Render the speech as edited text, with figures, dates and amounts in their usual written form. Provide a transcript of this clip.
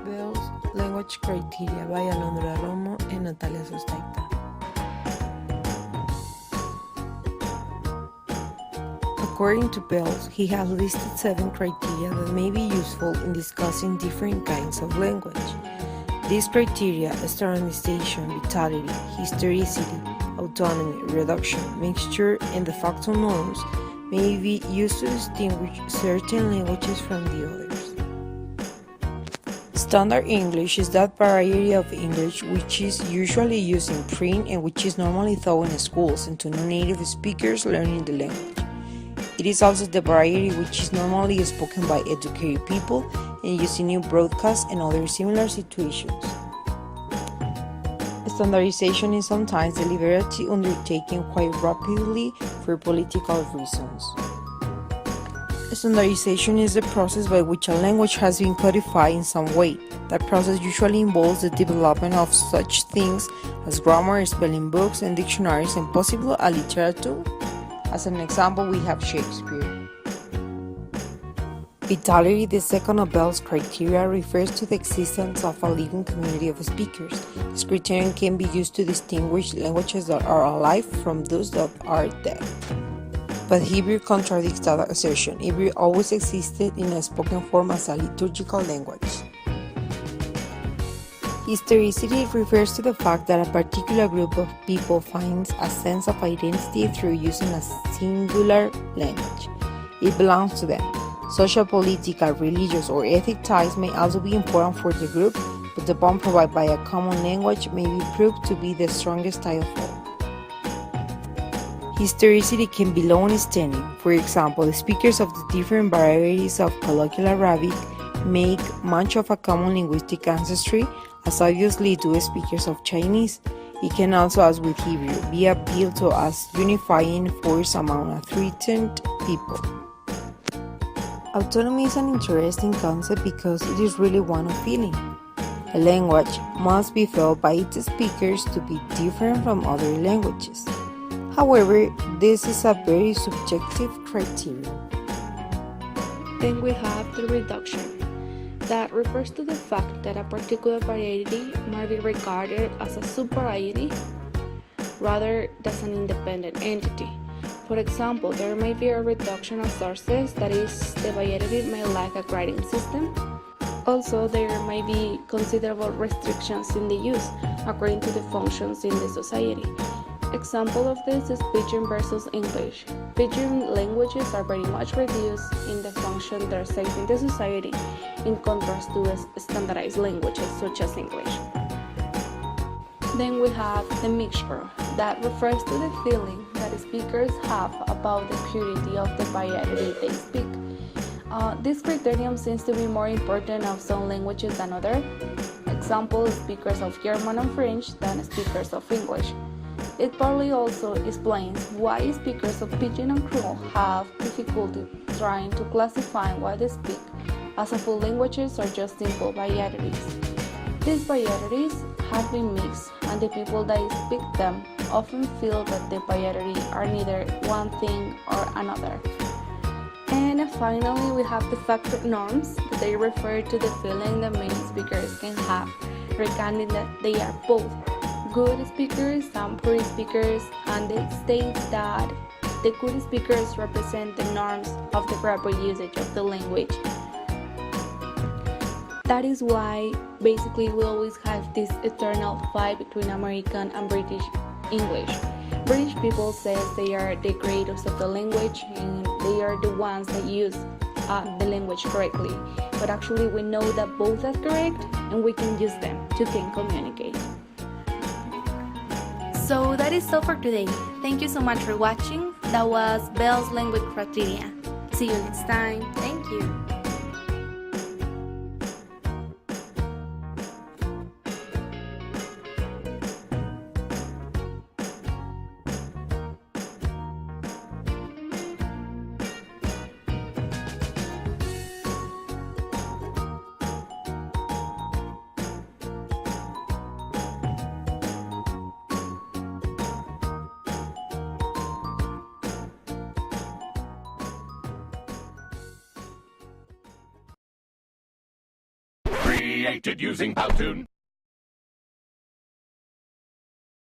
Bell's Language Criteria by Alondra Romo and Natalia Sostaita. According to Bells, he has listed 7 criteria that may be useful in discussing different kinds of language. These criteria, standardization, vitality, historicity, autonomy, reduction, mixture, and de facto norms, may be used to distinguish certain languages from the others. Standard English is that variety of English which is usually used in print and which is normally taught in schools and to non-native speakers learning the language. It is also the variety which is normally spoken by educated people and used in new broadcasts and other similar situations. Standardization is sometimes deliberately undertaken quite rapidly for political reasons. Standardization is the process by which a language has been codified in some way. That process usually involves the development of such things as grammar, spelling books, and dictionaries, and possibly a literature. As an example, we have Shakespeare. Vitality, the second of Bell's criteria, refers to the existence of a living community of speakers. This criterion can be used to distinguish languages that are alive from those that are dead. But Hebrew contradicts that assertion. Hebrew always existed in a spoken form as a liturgical language. Historicity refers to the fact that a particular group of people finds a sense of identity through using a singular language. It belongs to them. Social, political, religious, or ethnic ties may also be important for the group, but the bond provided by a common language may be proved to be the strongest tie of all. Historicity can be long-standing. For example, the speakers of the different varieties of colloquial Arabic make much of a common linguistic ancestry, as obviously do speakers of Chinese. It can also, as with Hebrew, be appealed to as unifying force among a threatened people. Autonomy is an interesting concept because it is really one of feeling. A language must be felt by its speakers to be different from other languages. However, this is a very subjective criterion. Then we have the reduction. That refers to the fact that a particular variety might be regarded as a subvariety rather than an independent entity. For example, there may be a reduction of sources, that is, the variety may lack a grading system. Also, there may be considerable restrictions in the use according to the functions in the society. Example of this is Pidgin versus English. Pidgin languages are very much reduced in the function they serve in the society, in contrast to standardized languages such as English. Then we have the mixture. That refers to the feeling that speakers have about the purity of the variety they speak. This criterion seems to be more important of some languages than others. Example, speakers of German and French than speakers of English. It partly also explains why speakers of Pidgin and Creole have difficulty trying to classify what they speak as a full languages or just simple varieties. These varieties have been mixed, and the people that speak them often feel that the varieties are neither one thing or another. And finally, we have the factor norms, that they refer to the feeling that many speakers can have regarding that they are both good speakers and poor speakers, and it states that the good speakers represent the norms of the proper usage of the language. That is why basically we always have this eternal fight between American and British English. British people say they are the creators of the language and they are the ones that use the language correctly, but actually we know that both are correct and we can use them to communicate. So that is all for today. Thank you so much for watching. That was Bell's Language Criteria. See you next time. Thank you. created using Powtoon.